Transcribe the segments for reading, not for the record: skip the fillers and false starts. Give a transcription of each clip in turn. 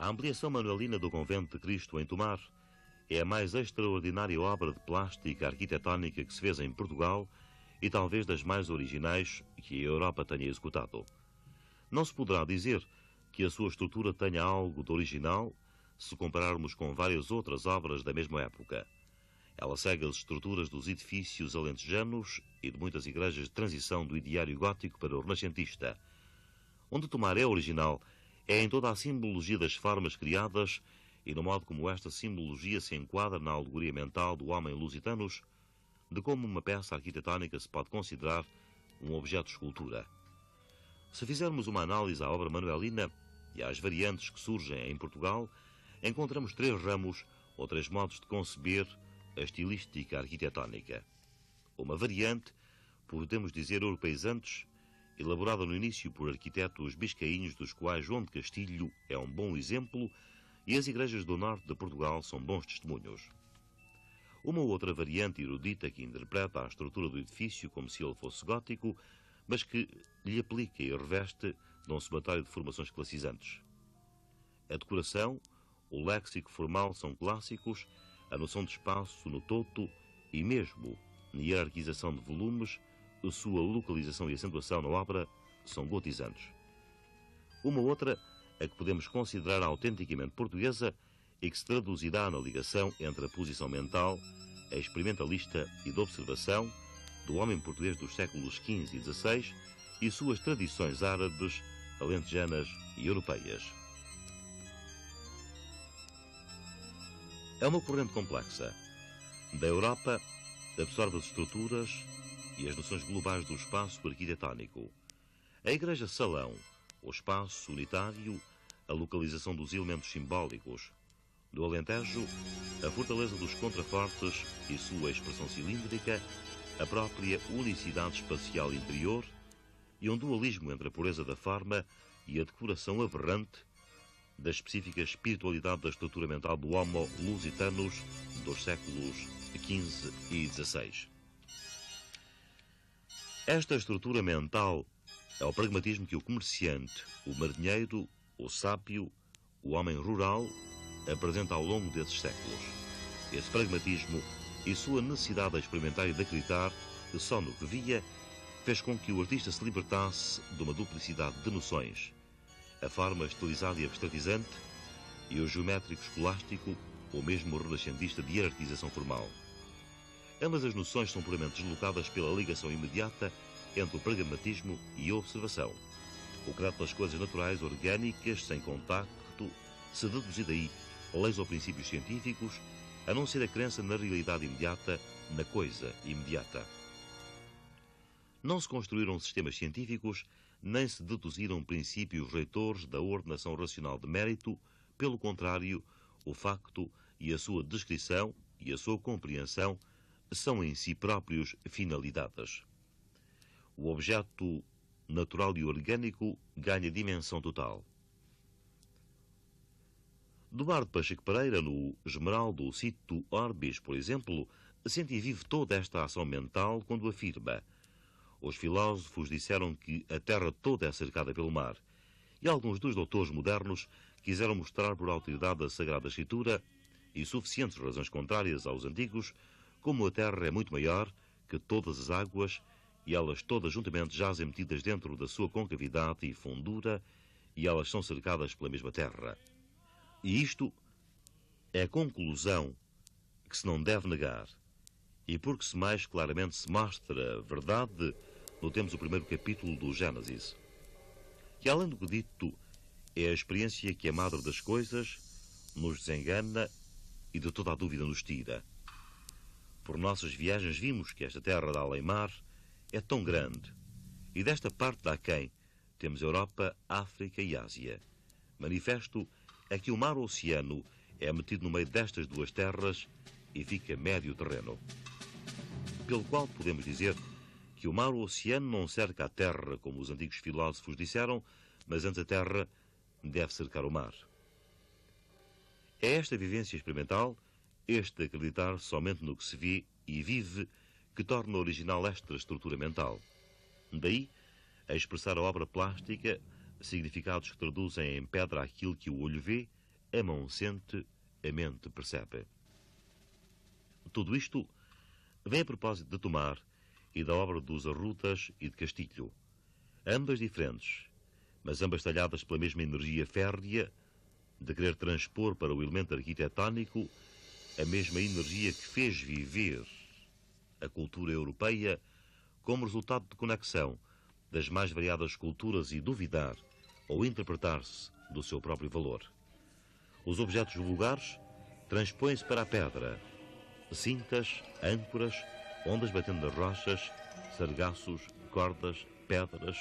A ampliação manuelina do Convento de Cristo em Tomar é a mais extraordinária obra de plástica arquitetónica que se fez em Portugal e talvez das mais originais que a Europa tenha executado. Não se poderá dizer que a sua estrutura tenha algo de original se compararmos com várias outras obras da mesma época. Ela segue as estruturas dos edifícios alentejanos e de muitas igrejas de transição do ideário gótico para o renascentista. Onde Tomar é original é em toda a simbologia das formas criadas e no modo como esta simbologia se enquadra na alegoria mental do homem lusitanos, de como uma peça arquitetónica se pode considerar um objeto de escultura. Se fizermos uma análise à obra manuelina e às variantes que surgem em Portugal, encontramos três ramos ou três modos de conceber a estilística arquitetónica. Uma variante, podemos dizer europeizantes, elaborada no início por arquitetos biscaínhos, dos quais João de Castilho é um bom exemplo, e as igrejas do norte de Portugal são bons testemunhos. Uma outra variante erudita que interpreta a estrutura do edifício como se ele fosse gótico, mas que lhe aplica e reveste de um somatório de formações classizantes. A decoração, o léxico formal são clássicos, a noção de espaço no toto e mesmo na hierarquização de volumes, a sua localização e acentuação na obra são gotizantes. Uma outra, a que podemos considerar autenticamente portuguesa e que se traduzirá na ligação entre a posição mental, a experimentalista e de observação do homem português dos séculos XV e XVI e suas tradições árabes, alentejanas e europeias. É uma corrente complexa. Da Europa, absorve as estruturas e as noções globais do espaço arquitetónico. A igreja-salão, o espaço unitário, a localização dos elementos simbólicos. Do Alentejo, a fortaleza dos contrafortes e sua expressão cilíndrica, a própria unicidade espacial interior e um dualismo entre a pureza da forma e a decoração aberrante da específica espiritualidade da estrutura mental do Homo Lusitanus dos séculos XV e XVI. Esta estrutura mental é o pragmatismo que o comerciante, o marinheiro, o sábio, o homem rural apresenta ao longo desses séculos. Esse pragmatismo e sua necessidade de experimentar e de acreditar que só no que via fez com que o artista se libertasse de uma duplicidade de noções, a forma estilizada e abstratizante e o geométrico escolástico ou mesmo o renascentista de hierarquização formal. Ambas as noções são puramente deslocadas pela ligação imediata entre o pragmatismo e a observação. O crédito das coisas naturais, orgânicas, sem contacto, se deduzir daí leis ou princípios científicos, a não ser a crença na realidade imediata, na coisa imediata. Não se construíram sistemas científicos, nem se deduziram princípios reitores da ordenação racional de mérito, pelo contrário, o facto e a sua descrição e a sua compreensão são em si próprios finalidades. O objeto natural e orgânico ganha dimensão total. Do Bar de Pacheco Pereira, no Esmeraldo Situ Orbis, por exemplo, sente e vive toda esta ação mental quando afirma: os filósofos disseram que a Terra toda é cercada pelo mar, e alguns dos doutores modernos quiseram mostrar por autoridade da Sagrada Escritura e suficientes razões contrárias aos antigos como a Terra é muito maior que todas as águas e elas todas juntamente jazem metidas dentro da sua concavidade e fundura e elas são cercadas pela mesma Terra. E isto é a conclusão que se não deve negar. E porque se mais claramente se mostra a verdade, notemos o primeiro capítulo do Gênesis. Que além do que dito, é a experiência que a madre das coisas nos desengana e de toda a dúvida nos tira. Por nossas viagens vimos que esta terra da além-mar é tão grande, e desta parte da aquém temos Europa, África e Ásia. Manifesto é que o mar-oceano é metido no meio destas duas terras e fica médio terreno. Pelo qual podemos dizer que o mar-oceano não cerca a terra, como os antigos filósofos disseram, mas antes a terra deve cercar o mar. É esta vivência experimental, este acreditar somente no que se vê e vive, que torna original esta estrutura mental. Daí, a expressar a obra plástica, significados que traduzem em pedra aquilo que o olho vê, a mão sente, a mente percebe. Tudo isto vem a propósito de Tomar e da obra dos Arrudas e de Castilho, ambas diferentes, mas ambas talhadas pela mesma energia férrea de querer transpor para o elemento arquitetónico a mesma energia que fez viver a cultura europeia como resultado de conexão das mais variadas culturas e duvidar ou interpretar-se do seu próprio valor. Os objetos vulgares transpõem-se para a pedra, cintas, âncoras, ondas batendo nas rochas, sargaços, cordas, pedras,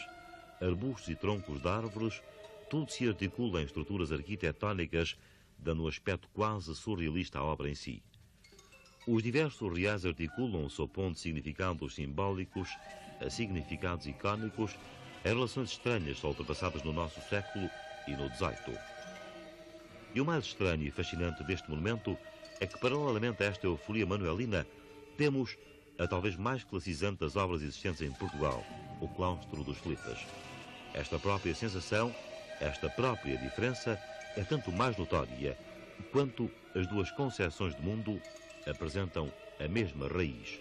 arbustos e troncos de árvores, tudo se articula em estruturas arquitetónicas, dando um aspecto quase surrealista à obra em si. Os diversos reais articulam-se opondo significados simbólicos a significados icónicos em relações estranhas só ultrapassadas no nosso século e no XVIII. E o mais estranho e fascinante deste monumento é que, paralelamente a esta euforia manuelina, temos a talvez mais classicizante das obras existentes em Portugal, o claustro dos Filipas. Esta própria sensação, esta própria diferença, é tanto mais notória quanto as duas concepções de mundo apresentam a mesma raiz.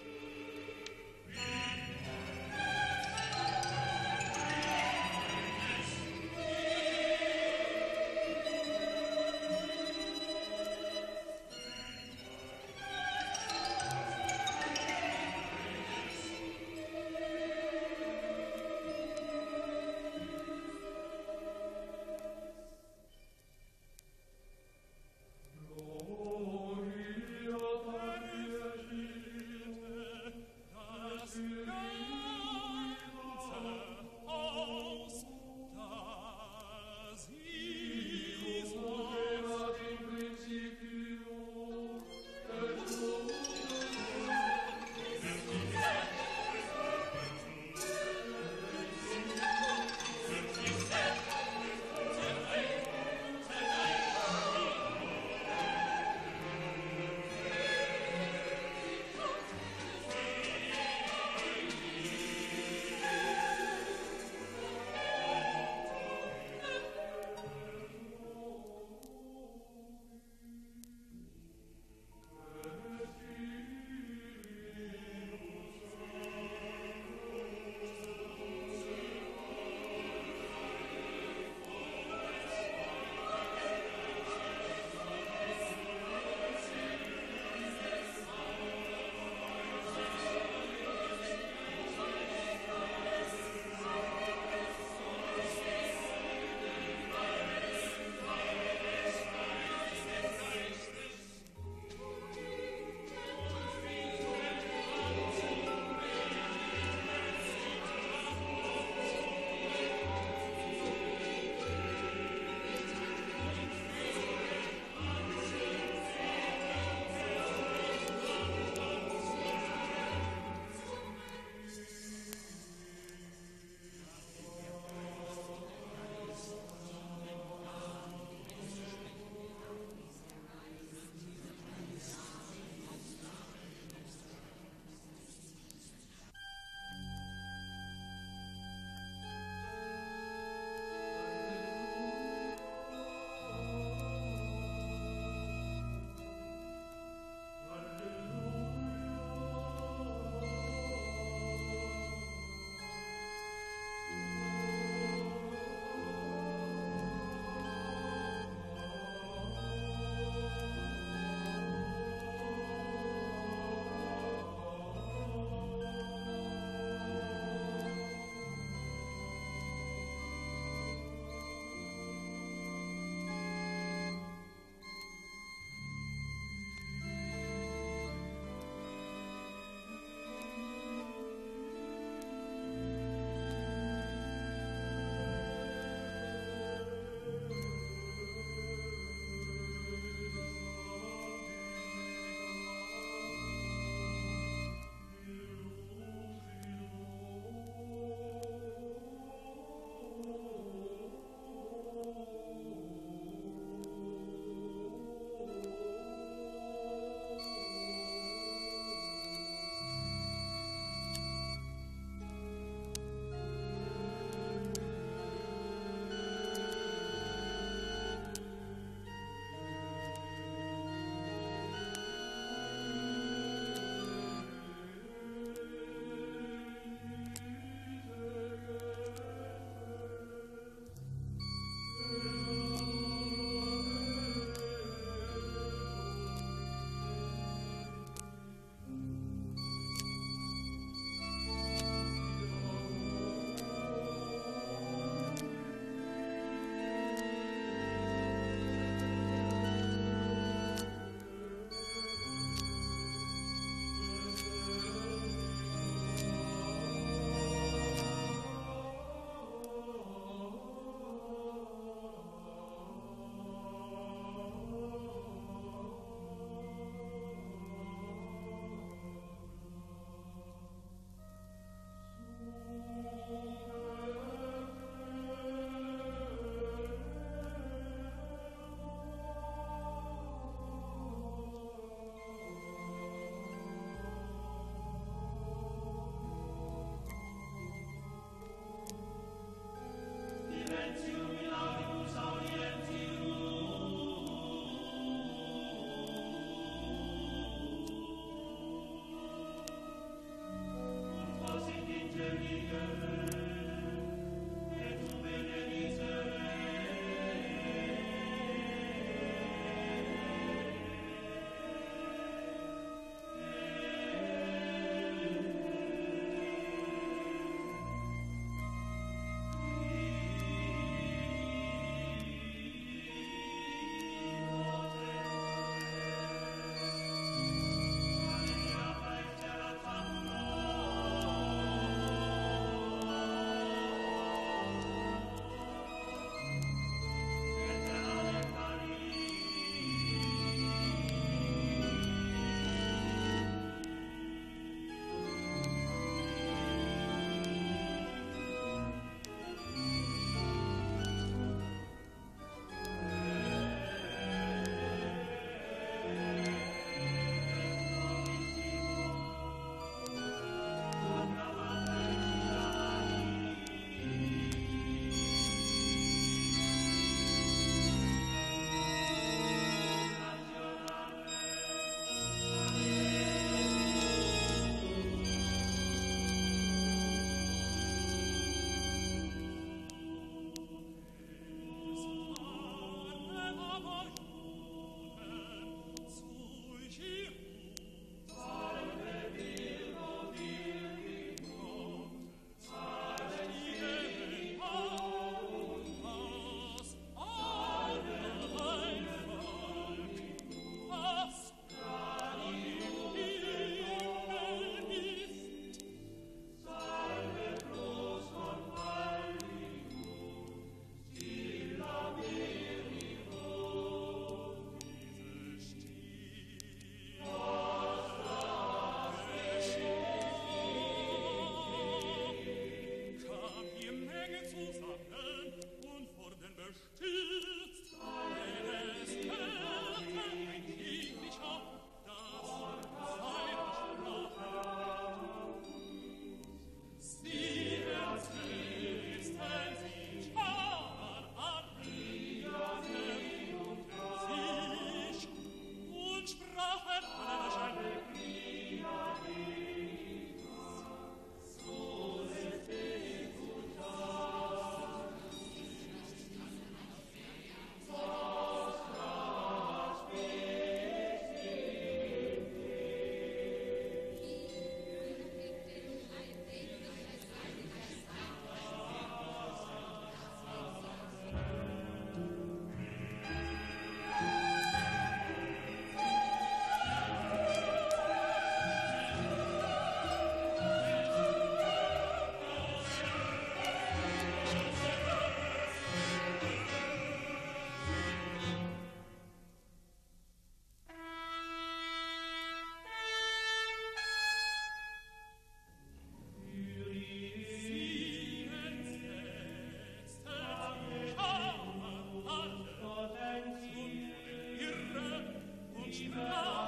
Festival.